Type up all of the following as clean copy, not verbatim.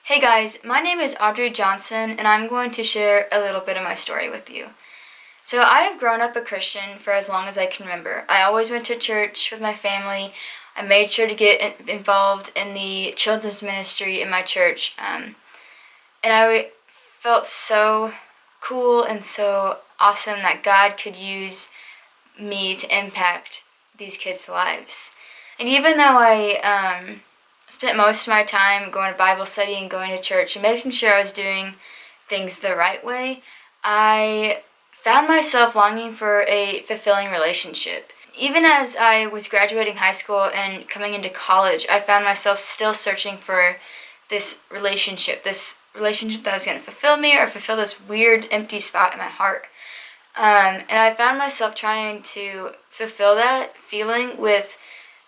Hey guys, my name is Audrey Johnson, and I'm going to share a little bit of my story with you. So, I have grown up a Christian for as long as I can remember. I always went to church with my family. I made sure to get involved in the children's ministry in my church. And I felt so cool and so awesome that God could use me to impact these kids' lives. And even though I spent most of my time going to Bible study and going to church and making sure I was doing things the right way, I found myself longing for a fulfilling relationship. Even as I was graduating high school and coming into college, I found myself still searching for this relationship that was going to fulfill me or fulfill this weird empty spot in my heart. And I found myself trying to fulfill that feeling with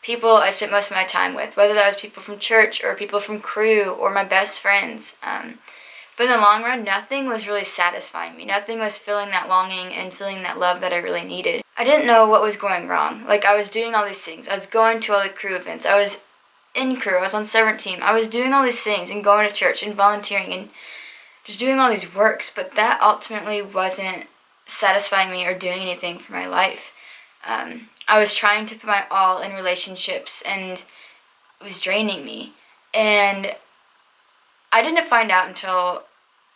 people I spent most of my time with, whether that was people from church or people from crew or my best friends. But in the long run, nothing was really satisfying me. Nothing was filling that longing and feeling that love that I really needed. I didn't know what was going wrong. Like, I was doing all these things. I was going to all the crew events. I was in crew. I was on 7 team. I was doing all these things and going to church and volunteering and just doing all these works. But that ultimately wasn't satisfying me or doing anything for my life. I was trying to put my all in relationships, and it was draining me. And I didn't find out until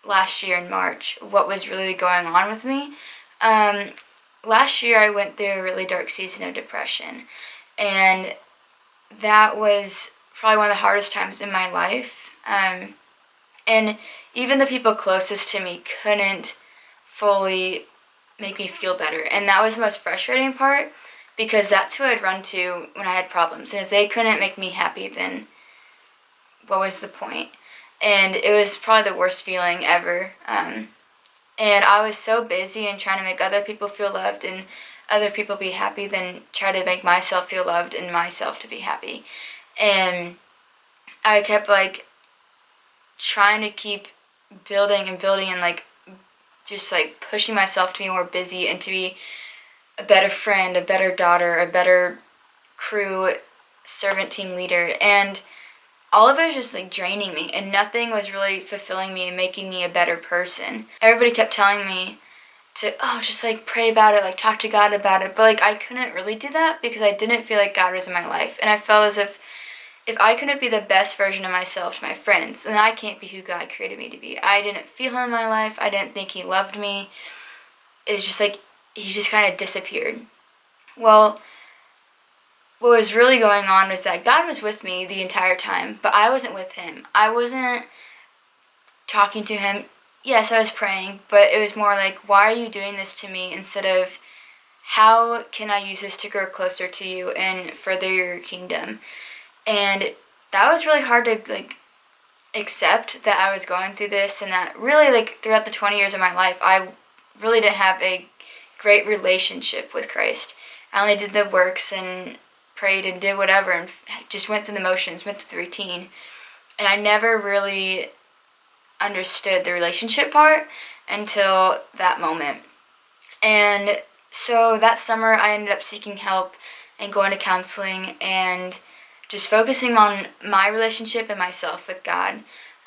last year in March what was really going on with me. Last year I went through a really dark season of depression, and that was probably one of the hardest times in my life. And even the people closest to me couldn't fully make me feel better. And that was the most frustrating part, because that's who I'd run to when I had problems. And if they couldn't make me happy, then what was the point? And it was probably the worst feeling ever. And I was so busy in trying to make other people feel loved and other people be happy than try to make myself feel loved and myself to be happy. And I kept trying to keep building and building and just pushing myself to be more busy and to be a better friend, a better daughter, a better crew servant team leader. And all of it was just draining me, and nothing was really fulfilling me and making me a better person. Everybody kept telling me to just pray about it, talk to God about it, but I couldn't really do that because I didn't feel like God was in my life. And I felt as if I couldn't be the best version of myself to my friends, then I can't be who God created me to be. I didn't feel him in my life. I didn't think he loved me. It's just he just kind of disappeared. Well, what was really going on was that God was with me the entire time, but I wasn't with him. I wasn't talking to him. Yes, I was praying, but it was more why are you doing this to me, instead of how can I use this to grow closer to you and further your kingdom. And that was really hard to accept, that I was going through this, and that really throughout the 20 years of my life I really didn't have a great relationship with Christ. I only did the works and prayed and did whatever and just went through the motions, went through the routine. And I never really understood the relationship part until that moment. And so that summer I ended up seeking help and going to counseling and just focusing on my relationship and myself with God.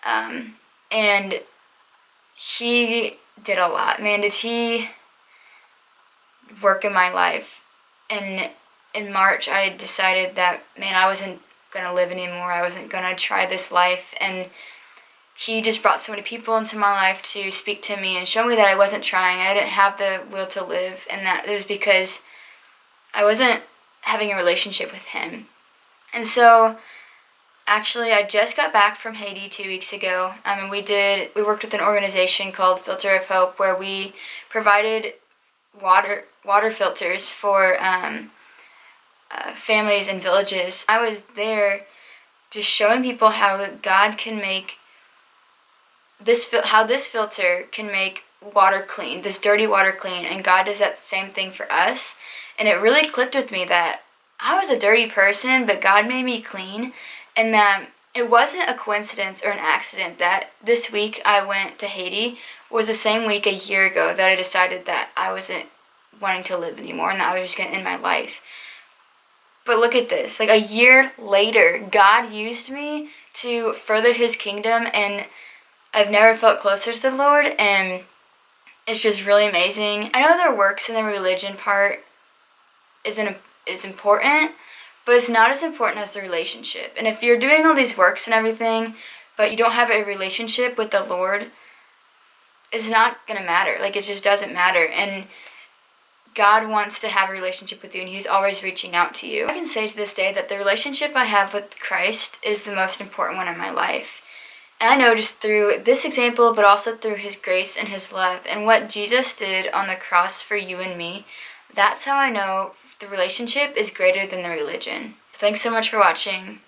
And he did a lot. Man, did he work in my life. And in March, I decided that, I wasn't going to live anymore. I wasn't going to try this life. And he just brought so many people into my life to speak to me and show me that I wasn't trying and I didn't have the will to live. And that it was because I wasn't having a relationship with him. And so, actually, I just got back from Haiti 2 weeks ago. And we worked with an organization called Filter of Hope, where we provided water filters for families and villages. I was there just showing people how God can make how this filter can make water clean, this dirty water clean, and God does that same thing for us. And it really clicked with me that I was a dirty person, but God made me clean, and that it wasn't a coincidence or an accident that this week I went to Haiti was the same week a year ago that I decided that I wasn't wanting to live anymore and that I was just going to end my life. But look at this. A year later, God used me to further his kingdom, and I've never felt closer to the Lord, and it's just really amazing. I know their works and the religion part is important, but it's not as important as the relationship. And if you're doing all these works and everything, but you don't have a relationship with the Lord, it's not going to matter. Like, it just doesn't matter. And God wants to have a relationship with you, and he's always reaching out to you. I can say to this day that the relationship I have with Christ is the most important one in my life. And I know just through this example, but also through his grace and his love and what Jesus did on the cross for you and me, that's how I know the relationship is greater than the religion. Thanks so much for watching.